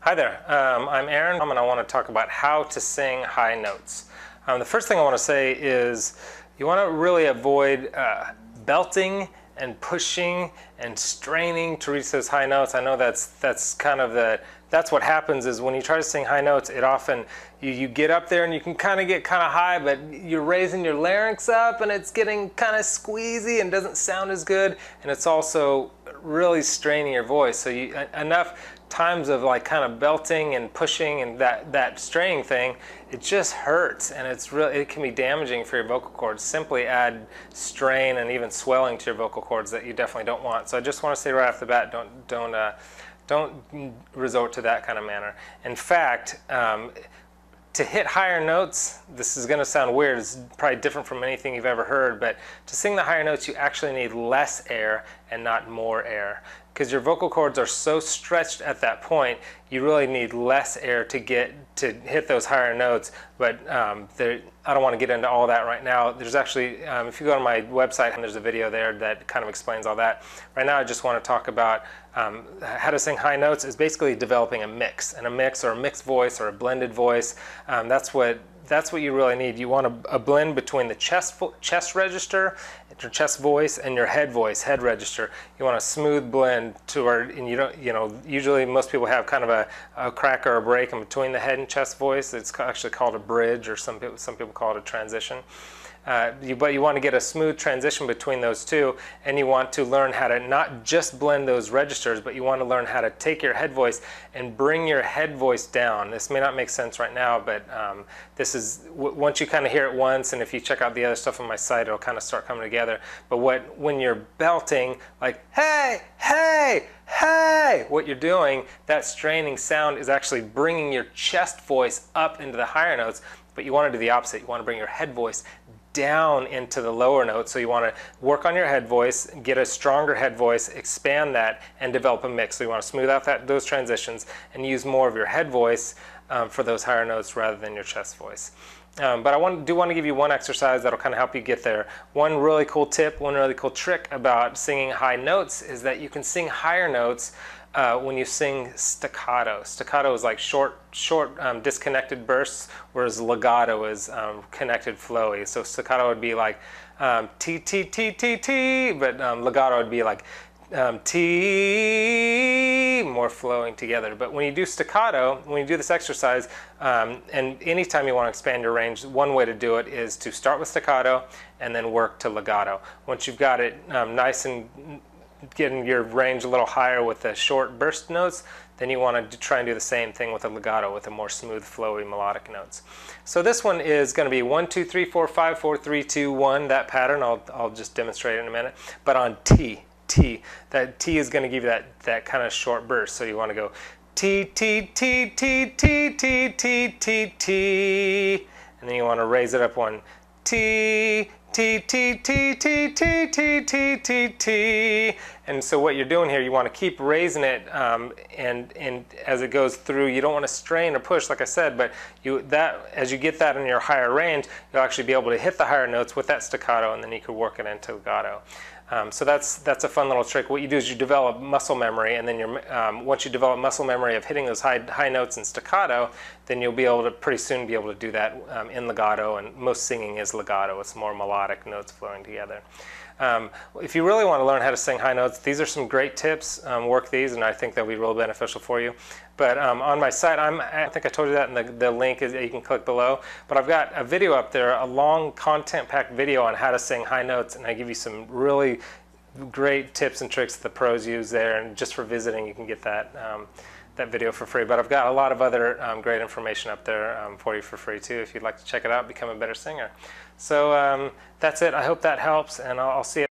Hi there, I'm Aaron and I want to talk about how to sing high notes. The first thing I want to say is you want to really avoid belting and pushing and straining to reach those high notes. I know that's kind of that's what happens is when you try to sing high notes, it often you get up there and you can kind of get kind of high, but you're raising your larynx up and it's getting kind of squeezy and doesn't sound as good, and it's also really straining your voice. So enough times of like kind of belting and pushing and that straining thing, it just hurts, and it can be damaging for your vocal cords. Simply add strain and even swelling to your vocal cords that you definitely don't want. So I just want to say right off the bat, don't resort to that kind of manner. In fact, to hit higher notes, this is going to sound weird, it's probably different from anything you've ever heard, but to sing the higher notes you actually need less air and not more air. Because your vocal cords are so stretched at that point, you really need less air to hit those higher notes. But I don't want to get into all that right now. There's actually, if you go to my website, there's a video there that kind of explains all that. Right now I just want to talk about how to sing high notes is basically developing a mix, or a mixed voice or a blended voice. That's what you really need. You want a blend between the chest register, your chest voice, and your head voice, head register. You want a smooth blend to where, and usually most people have kind of a crack or a break in between the head and chest voice. It's actually called a bridge, or some people call it a transition. But you want to get a smooth transition between those two, and you want to learn how to not just blend those registers, but you want to learn how to take your head voice and bring your head voice down. This may not make sense right now, but this is, once you kind of hear it once, and if you check out the other stuff on my site, it'll kind of start coming together. But when you're belting, like, hey, hey, hey, what you're doing, that straining sound is actually bringing your chest voice up into the higher notes, but you want to do the opposite. You want to bring your head voice down into the lower notes. So you want to work on your head voice, get a stronger head voice, expand that, and develop a mix. So you want to smooth out those transitions and use more of your head voice for those higher notes rather than your chest voice. But I do want to give you one exercise that'll kind of help you get there. One really cool tip, one really cool trick about singing high notes is that you can sing higher notes when you sing staccato. Staccato is like short disconnected bursts, whereas legato is connected flowy. So staccato would be like T, T, T, T, T, but legato would be like T, more flowing together. But when you do staccato, when you do this exercise, and anytime you want to expand your range, one way to do it is to start with staccato and then work to legato. Once you've got it nice and getting your range a little higher with the short burst notes, then you want to try and do the same thing with a legato, with the more smooth, flowy, melodic notes. So this one is going to be 1, 2, 3, 4, 5, 4, 3, 2, 1, that pattern. I'll just demonstrate it in a minute. But on T, that T is going to give you that kind of short burst. So you want to go T, T, T, T, T, T, T, T, T, and then you want to raise it up one T, T, T, T, T, T, T, T, T, T. And so what you're doing here, you want to keep raising it, and as it goes through, you don't want to strain or push, like I said, but as you get that in your higher range, you'll actually be able to hit the higher notes with that staccato, and then you could work it into legato. So that's a fun little trick. What you do is you develop muscle memory, and then once you develop muscle memory of hitting those high notes in staccato, then you'll be able to pretty soon be able to do that in legato, and most singing is legato. It's more melodic notes flowing together. If you really want to learn how to sing high notes, these are some great tips. Work these, and I think they'll be real beneficial for you. But on my site, I think I told you that, and the link is you can click below. But I've got a video up there, a long content-packed video on how to sing high notes, and I give you some really great tips and tricks that the pros use there. And just for visiting, you can get that video for free. But I've got a lot of other great information up there for you for free too, if you'd like to check it out, become a better singer. So that's it. I hope that helps, and I'll see you.